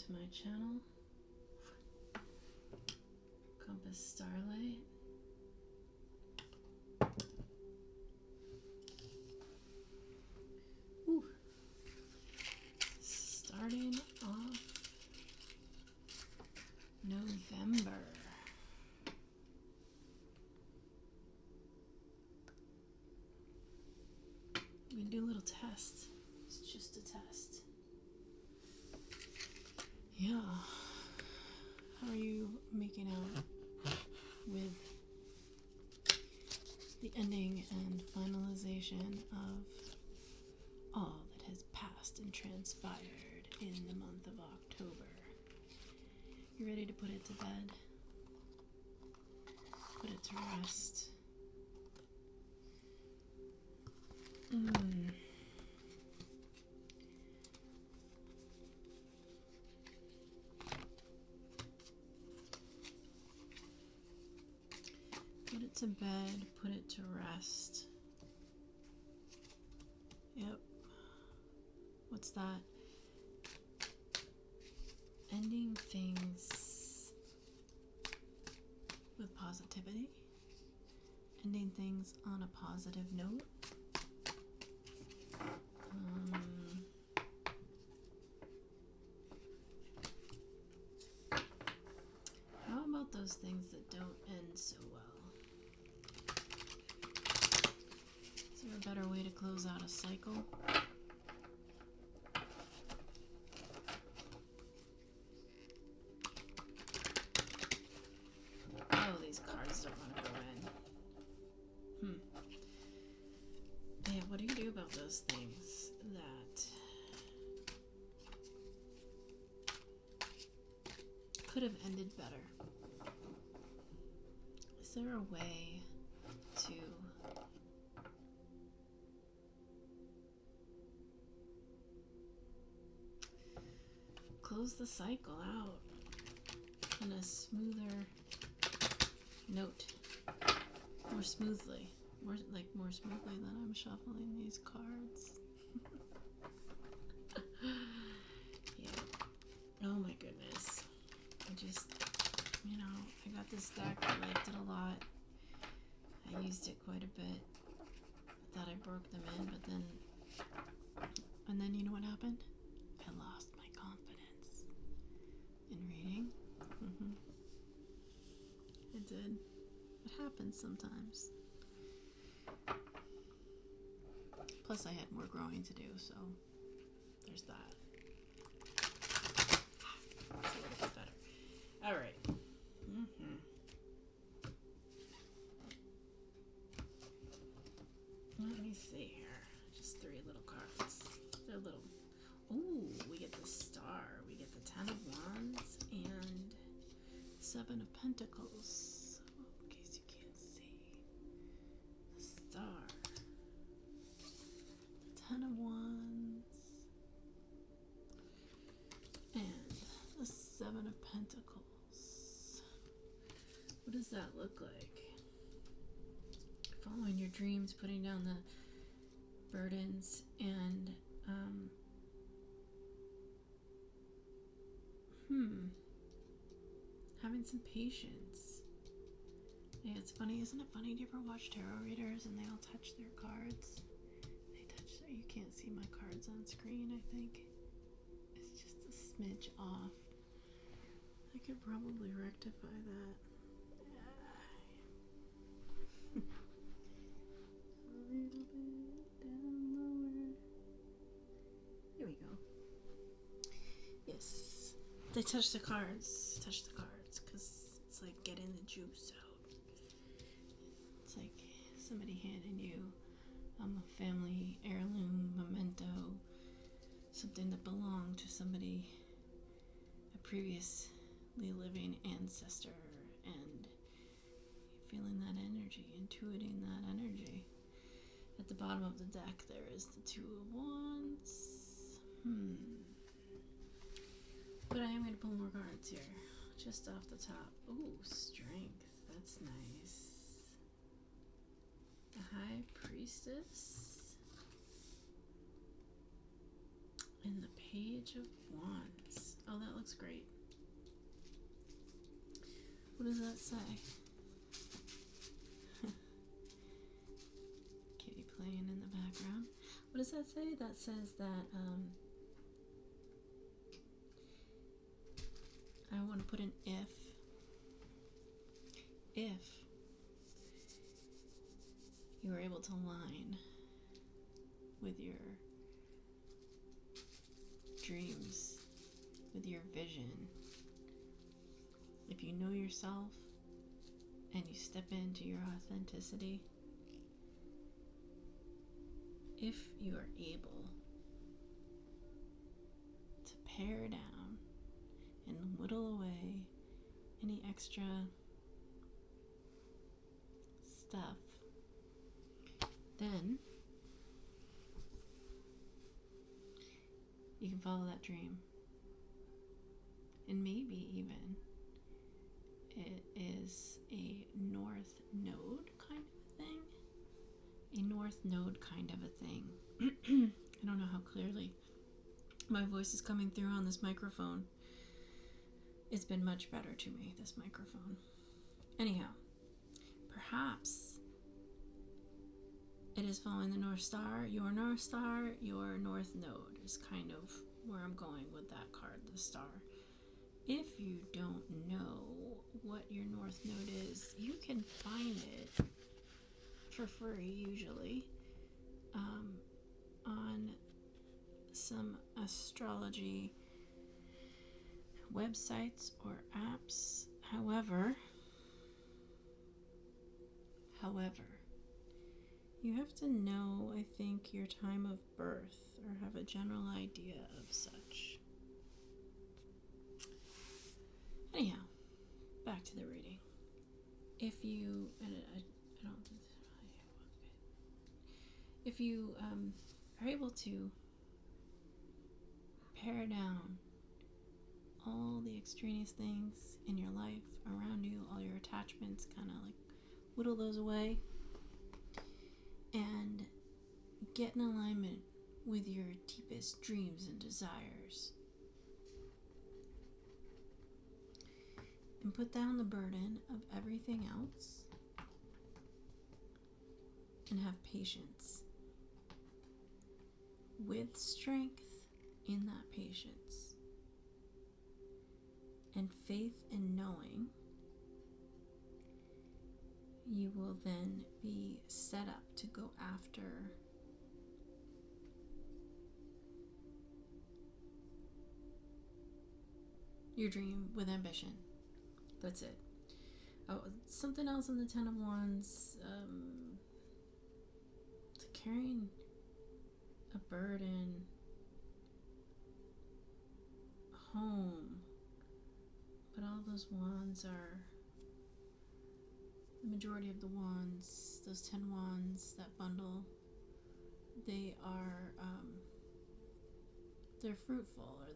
to my channel, Compass Starlight. Ooh. Starting off November. We can do a little test. It's just a test. Yeah. How are you making out with the ending and finalization of all that has passed and transpired in the month of October? You ready to put it to bed? Put it to rest? Put it to bed, put it to rest. Yep. What's that? Ending things with positivity. Ending things on a positive note. How about those things that don't end so well? Is there a better way to close out a cycle? Oh, these cards don't want to go in. Yeah, what do you do about those things that could have ended better? Is there a way to close the cycle out in a smoother note? More smoothly. More smoothly than I'm shuffling these cards. Yeah. Oh my goodness. I just, I got this deck. I liked it a lot. I used it quite a bit. I thought I broke them in, but then, you know what happened? I lost my confidence in reading. It did. It happens sometimes. Plus, I had more growing to do, so there's that. That's a little bit better. All right. Let me see here. Just 3 little cards. They're little. Ooh, we get the Star. We get the 10 of Wands and 7 of Pentacles. In case you can't see. The Star. 10 of Wands and the 7 of Pentacles. What does that look like? Following your dreams, putting down the burdens, and having some patience. Yeah, it's funny, isn't it funny? Do you ever watch tarot readers and they all touch their cards? You can't see my cards on screen, I think. It's just a smidge off. I could probably rectify that. A little bit down lower. There we go. Yes. They touch the cards. Because it's like getting the juice out. It's like somebody handing you a family heirloom memento, something that belonged to somebody, a previously living ancestor, and feeling that energy, intuiting that energy. At the bottom of the deck there is the 2 of Wands. But I am going to pull more cards here, just off the top. Ooh, Strength, that's nice. The High Priestess and the Page of Wands. Oh, that looks great. What does that say? Kitty playing in the background. What does that say? That says that I want to put an if. If you are able to align with your dreams, with your vision, if you know yourself and you step into your authenticity, if you are able to pare down and whittle away any extra stuff, then you can follow that dream. And maybe even it is a north node kind of a thing. A north node kind of a thing. I don't know how clearly my voice is coming through on this microphone. It's been much better to me, this microphone. Anyhow, perhaps it is following the North Star. Your North Node is kind of where I'm going with that card, the star. If you don't know what your North Node is, you can find it for free, usually, on some astrology websites or apps. However, you have to know, I think, your time of birth or have a general idea of such. Anyhow, back to the reading. If you, if you are able to pare down all the extraneous things in your life around you, all your attachments, kind of like whittle those away and get in alignment with your deepest dreams and desires, and put down the burden of everything else and have patience with strength in that patience and faith in knowing you will then be set up to go after your dream with ambition. That's it. Oh, something else in the Ten of Wands. Carrying a burden home, but all those wands are, the majority of the wands, those 10 wands, that bundle, they are they're fruitful, or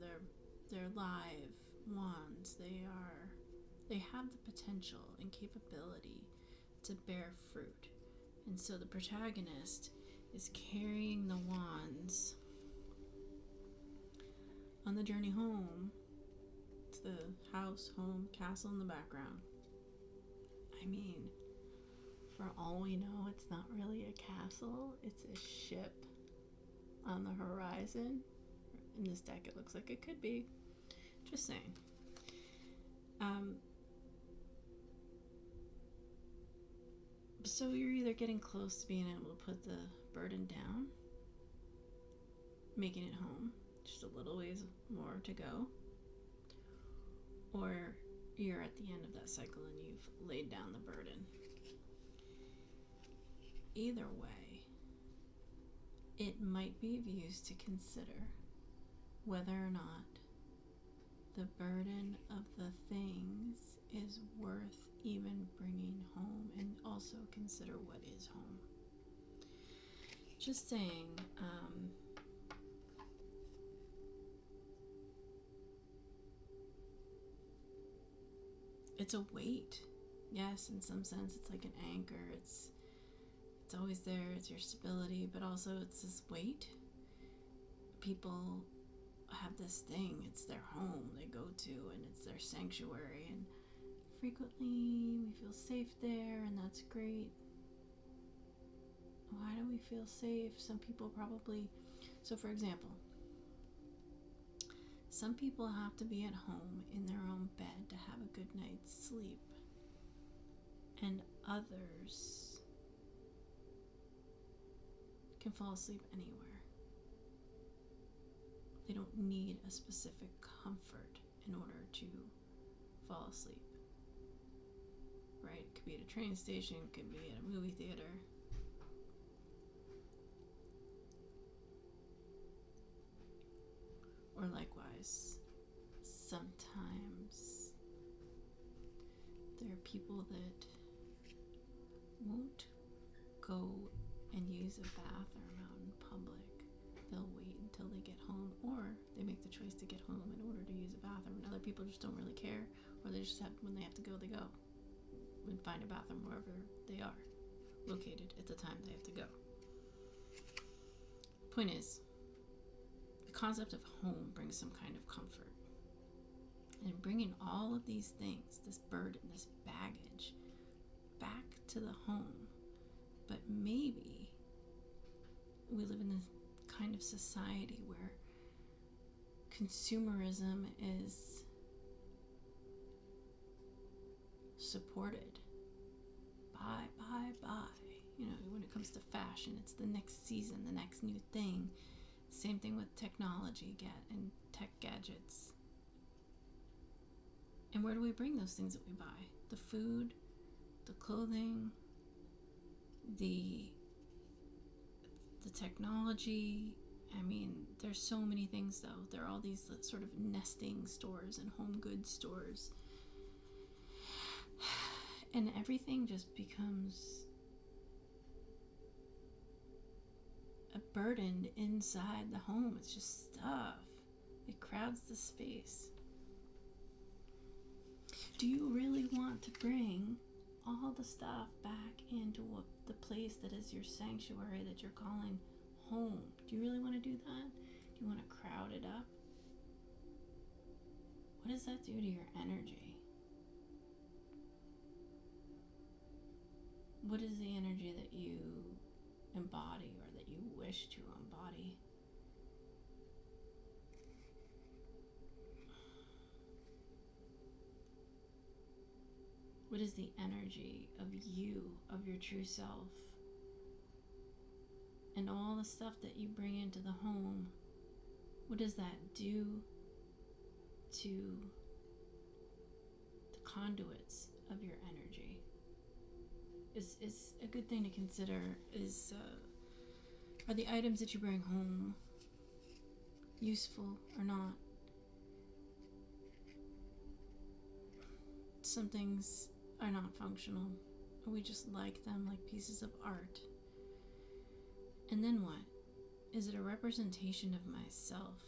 they're live wands. They have the potential and capability to bear fruit. And so the protagonist is carrying the wands on the journey home to the house, home, castle in the background. I mean, for all we know, it's not really a castle, it's a ship on the horizon. In this deck, it looks like it could be. Just saying. So you're either getting close to being able to put the burden down, making it home, just a little ways more to go, or you're at the end of that cycle and you've laid down the burden. Either way, it might be of use to consider whether or not the burden of the things is worth even bringing home, and also consider what is home. Just saying, it's a weight. Yes, in some sense, it's like an anchor. It's always there. It's your stability, but also it's this weight. People have this thing. It's their home they go to, and it's their sanctuary, and frequently we feel safe there, and that's great. Why do we feel safe? Some people probably, so for example, some people have to be at home in their own bed to have a good night's sleep, and others can fall asleep anywhere. They don't need a specific comfort in order to fall asleep. Right? It could be at a train station, it could be at a movie theater. Or likewise, sometimes there are people that won't go and use a bathroom out in public. They'll wait until they get home, or they make the choice to get home in order to use a bathroom. And other people just don't really care, or they just have, when they have to go, they go and find a bathroom wherever they are located at the time they have to go. Point is, the concept of home brings some kind of comfort. And bringing all of these things, this burden, this baggage, back to the home. But maybe we live in this kind of society where consumerism is supported. Buy. You know, when it comes to fashion, it's the next season, the next new thing. Same thing with technology and tech gadgets. And where do we bring those things that we buy? The food, the clothing, the technology. I mean, there's so many things, though. There are all these sort of nesting stores and home goods stores. And everything just becomes a burden inside the home. It's just stuff. It crowds the space. Do you really want to bring all the stuff back into the place that is your sanctuary that you're calling home? Do you really want to do that? Do you want to crowd it up? What does that do to your energy? What is the energy that you embody or that you wish to embody? What is the energy of you, of your true self? And all the stuff that you bring into the home, what does that do to the conduits of your energy? Is a good thing to consider is, are the items that you bring home useful or not? Some things are not functional, or we just like them like pieces of art. And then what? Is it a representation of myself?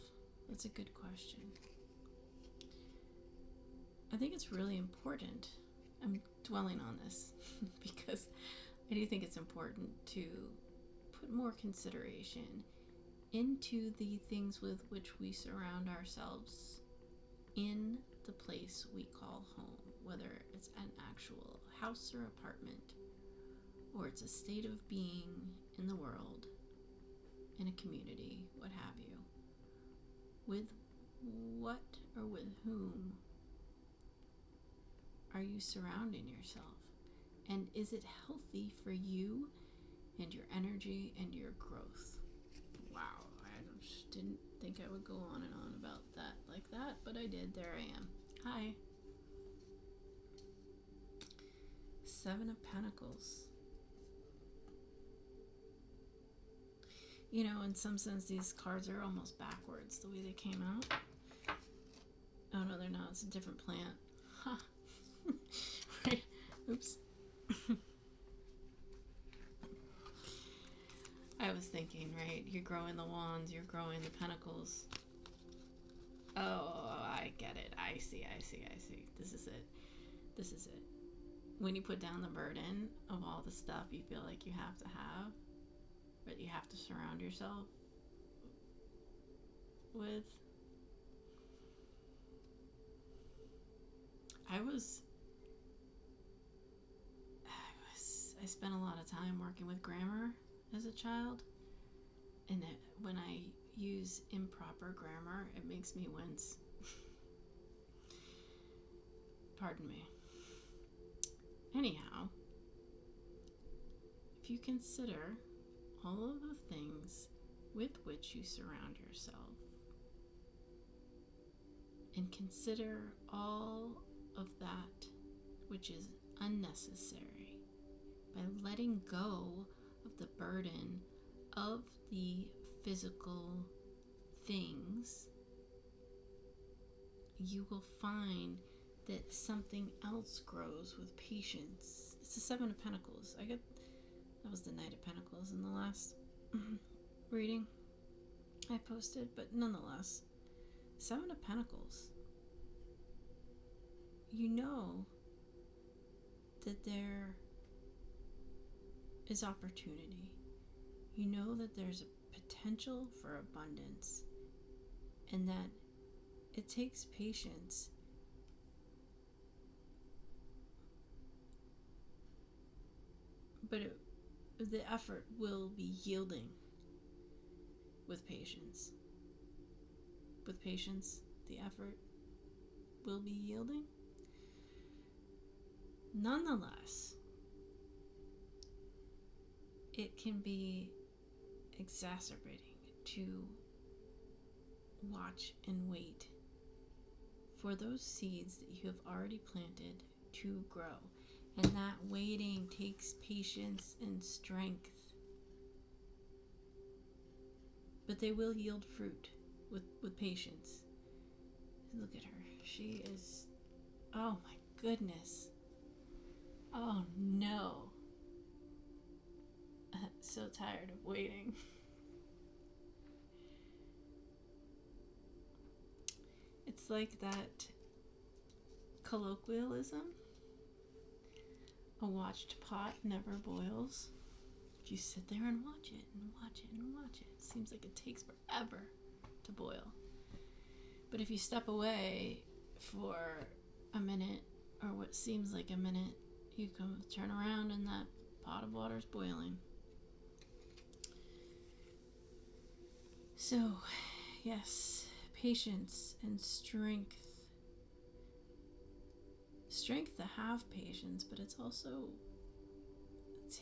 That's a good question. I think it's really important. I'm dwelling on this because I do think it's important to put more consideration into the things with which we surround ourselves in the place we call home, whether it's an actual house or apartment, or it's a state of being in the world, in a community, what have you. With what or with whom are you surrounding yourself? And is it healthy for you and your energy and your growth? Wow, I just didn't think I would go on and on about that like that, but I did. There I am. Hi. 7 of Pentacles. You know, in some sense, these cards are almost backwards, the way they came out. Oh, no, they're not. It's a different plant. Ha. Right. Oops. I was thinking, right? You're growing the wands, you're growing the pentacles. Oh, I get it. I see. This is it. When you put down the burden of all the stuff you feel like you have to have, but you have to surround yourself with, I spent a lot of time working with grammar as a child, and when I use improper grammar, it makes me wince. Pardon me. Anyhow, if you consider all of the things with which you surround yourself, and consider all of that which is unnecessary, by letting go of the burden of the physical things, you will find that something else grows with patience. It's the Seven of Pentacles. That was the Knight of Pentacles in the last reading I posted, but nonetheless, Seven of Pentacles. You know that there is opportunity. You know that there's a potential for abundance, and that it takes patience. But the effort will be yielding with patience. With patience, the effort will be yielding. Nonetheless, it can be exacerbating to watch and wait for those seeds that you have already planted to grow. And that waiting takes patience and strength. But they will yield fruit with patience. Look at her. She is, oh my goodness. Oh no. I'm so tired of waiting. It's like that colloquialism, a watched pot never boils. You sit there and watch it and watch it and watch it. It seems like it takes forever to boil. But if you step away for a minute, or what seems like a minute, you come turn around and that pot of water is boiling. So, yes, patience and strength. Strength to have patience, but it's also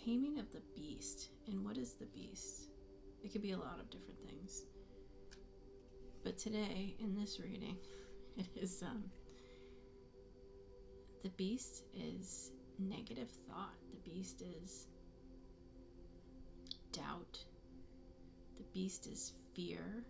taming of the beast. And what is the beast? It could be a lot of different things. But today, in this reading, it is the beast is negative thought. The beast is doubt. The beast is fear.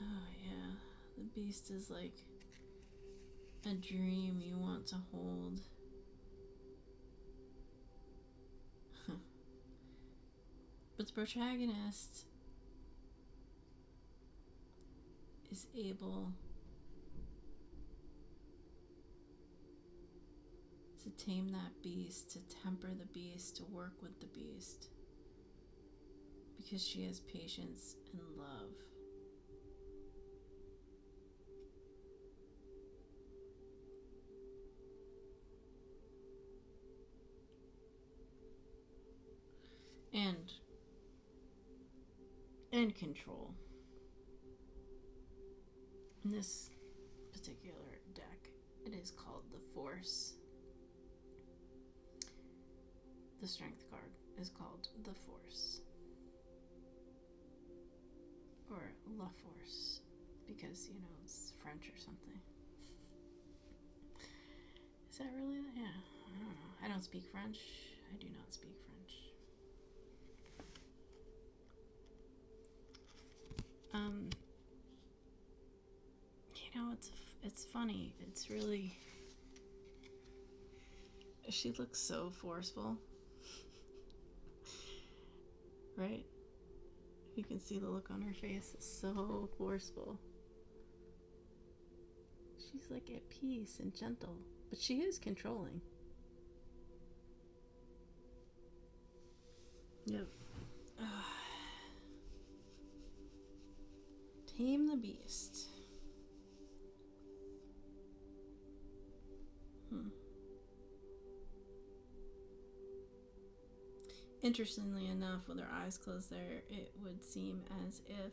Oh yeah, the beast is like a dream you want to hold. But the protagonist is able to tame that beast, to temper the beast, to work with the beast, because she has patience and love. And control. In this particular deck, it is called the Force. The Strength card is called the Force, or La Force, because, you know, it's French or something. Is that really? Yeah, I don't know. I don't speak French. I do not speak French. You know, it's funny. It's really, she looks so forceful, right? You can see the look on her face. It's so forceful. She's like at peace and gentle, but she is controlling. Yep. Tame the beast. Interestingly enough, with her eyes closed there, it would seem as if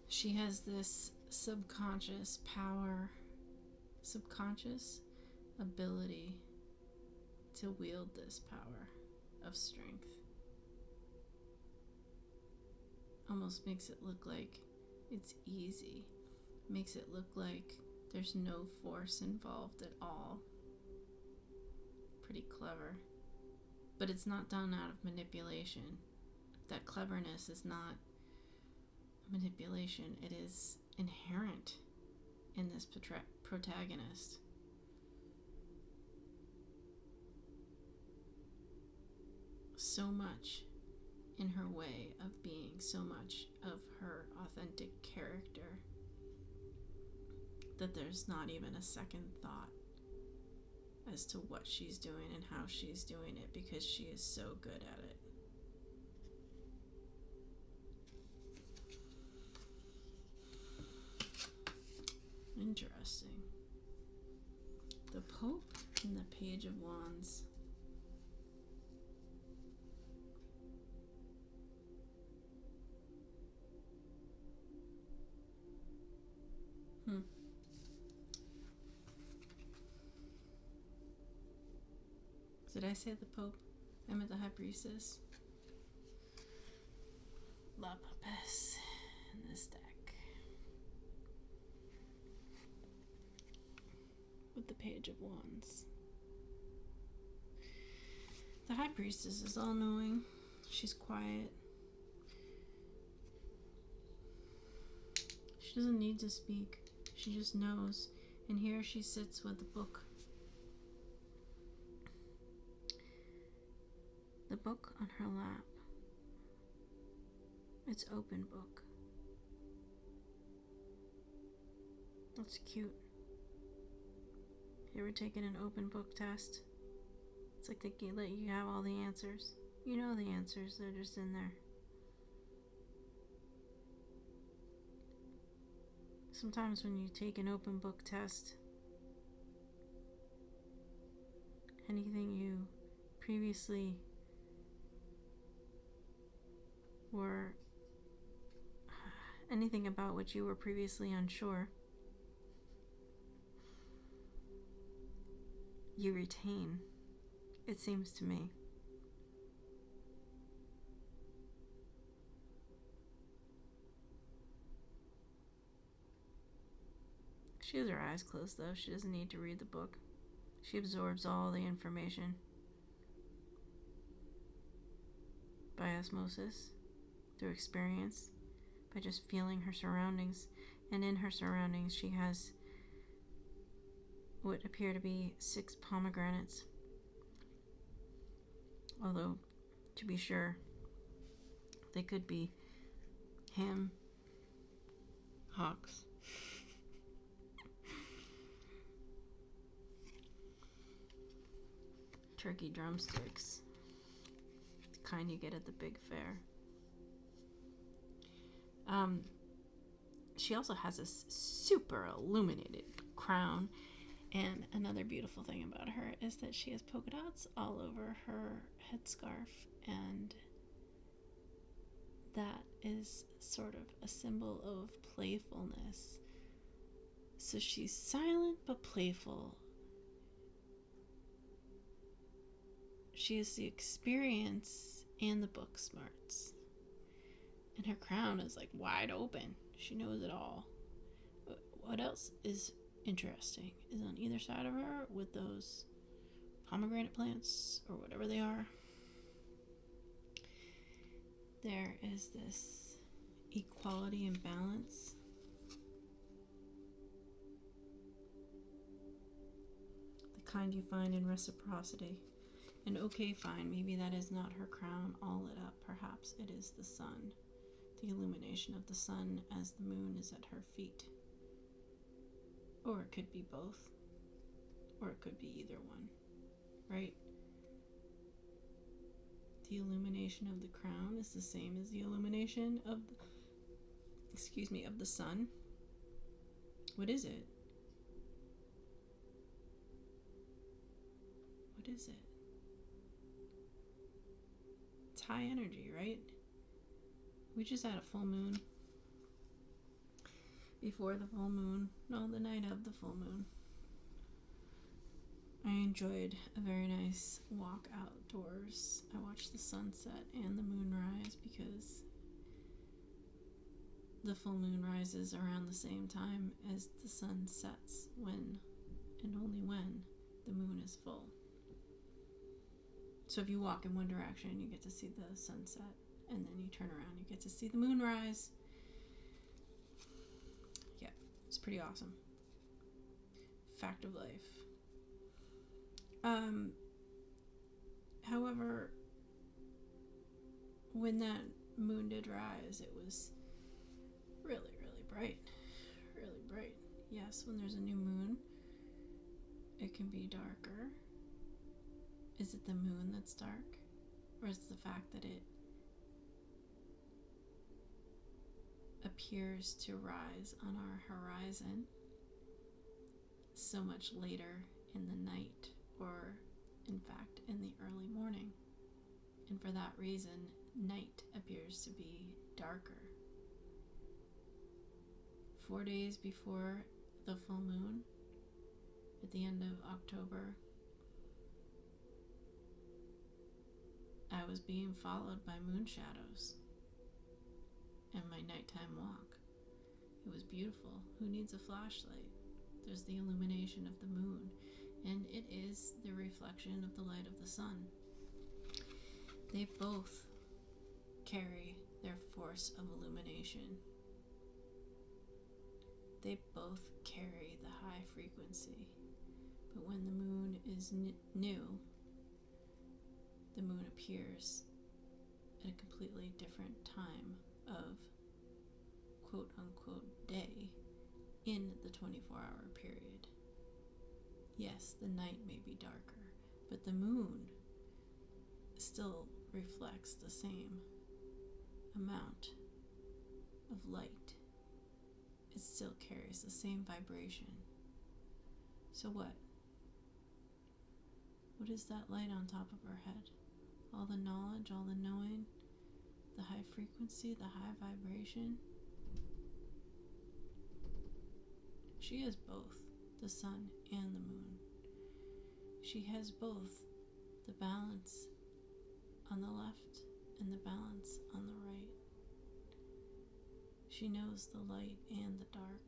she has this subconscious power, subconscious ability to wield this power of strength. Almost makes it look like it's easy. Makes it look like there's no force involved at all. Pretty clever. But it's not done out of manipulation. That cleverness is not manipulation. It is inherent in this protagonist. So much in her way of being, so much of her authentic character, that there's not even a second thought as to what she's doing and how she's doing it, because she is so good at it. Interesting. The Pope and the Page of Wands. Did I say the Pope? I meant the High Priestess. La Papess in this deck. With the Page of Wands. The High Priestess is all-knowing. She's quiet. She doesn't need to speak. She just knows. And here she sits with the book. The book on her lap. It's open book. That's cute. You ever taken an open book test? It's like they let you have all the answers. You know the answers, they're just in there. Sometimes when you take an open book test, anything you previously were, anything about which you were previously unsure, you retain, it seems to me. She has her eyes closed though. She doesn't need to read the book. She absorbs all the information by osmosis, through experience, by just feeling her surroundings. And in her surroundings she has what appear to be 6 pomegranates. Although, to be sure, they could be ham hocks. Turkey drumsticks. The kind you get at the big fair. She also has this super illuminated crown. And another beautiful thing about her is that she has polka dots all over her headscarf, and that is sort of a symbol of playfulness. So she's silent but playful. She has the experience and the book smarts. And her crown is like wide open. She knows it all. What else is interesting is on either side of her with those pomegranate plants or whatever they are, there is this equality and balance. The kind you find in reciprocity. And okay, fine, maybe that is not her crown all lit up. Perhaps it is the sun, the illumination of the sun as the moon is at her feet. Or it could be both. Or it could be either one, right? the illumination of the crown is the same as the illumination of of the sun? What is it? What is it? It's high energy, right? We just had a full moon. Before the full moon, no, the night of the full moon, I enjoyed a very nice walk outdoors. I watched the sunset and the moonrise because the full moon rises around the same time as the sun sets, when and only when the moon is full. So if you walk in one direction, you get to see the sunset, and then you turn around, you get to see the moonrise. Yeah, it's pretty awesome. Fact of life. However, when that moon did rise, it was really, really bright. Really bright. Yes, when there's a new moon, it can be darker. Is it the moon that's dark? Or is it the fact that it appears to rise on our horizon so much later in the night, or in fact in the early morning? And for that reason, night appears to be darker. 4 days before the full moon, at the end of October, I was being followed by moon shadows and my nighttime walk. It was beautiful. Who needs a flashlight? There's the illumination of the moon, and it is the reflection of the light of the sun. They both carry their force of illumination. They both carry the high frequency. But when the moon is new, the moon appears at a completely different time of quote-unquote day in the 24-hour period. Yes, the night may be darker, but the moon still reflects the same amount of light. It still carries the same vibration. So what? What is that light on top of her head? All the knowledge, all the knowing, the high frequency, the high vibration. She has both the sun and the moon. She has both the balance on the left and the balance on the right. She knows the light and the dark.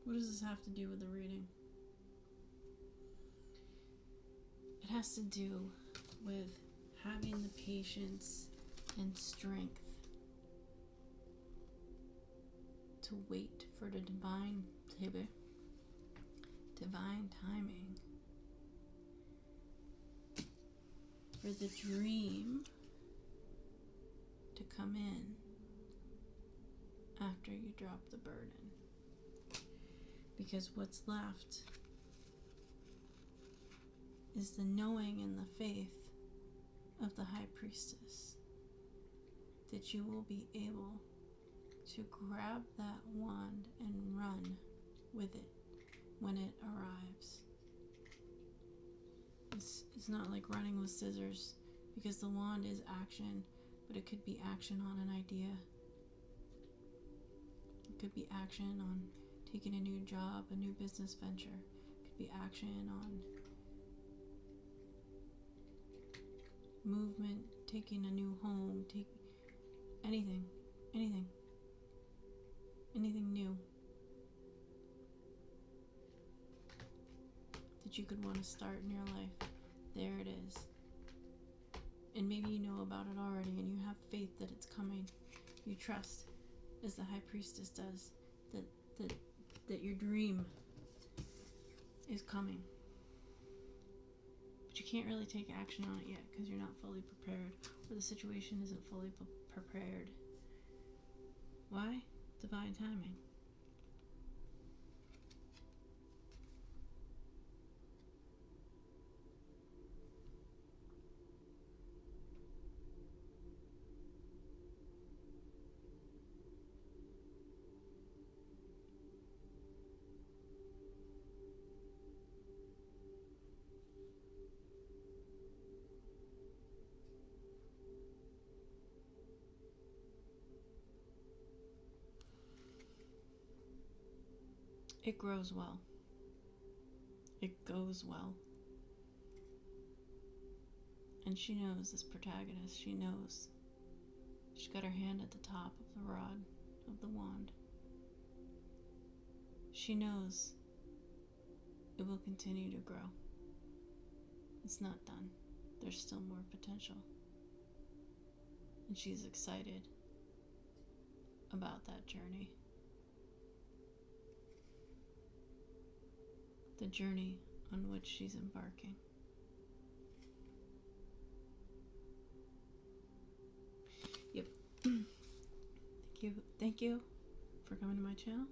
What does this have to do with the reading? It has to do with having the patience and strength to wait for the divine timing, for the dream to come in after you drop the burden. Because what's left is the knowing and the faith of the High Priestess that you will be able to grab that wand and run with it when it arrives. It's not like running with scissors, because the wand is action, but it could be action on an idea. It could be action on taking a new job, a new business venture. It could be action on movement, taking a new home, anything new that you could want to start in your life. There it is. And maybe you know about it already and you have faith that it's coming. You trust, as the High Priestess does, that your dream is coming. But you can't really take action on it yet because you're not fully prepared, or the situation isn't fully prepared. Why? Divine timing. it grows well. It goes well. And she knows, this protagonist, she knows. She's got her hand at the top of the rod, of the wand. She knows it will continue to grow. It's not done. There's still more potential. And she's excited about that journey. The journey on which she's embarking. Yep. Thank you for coming to my channel.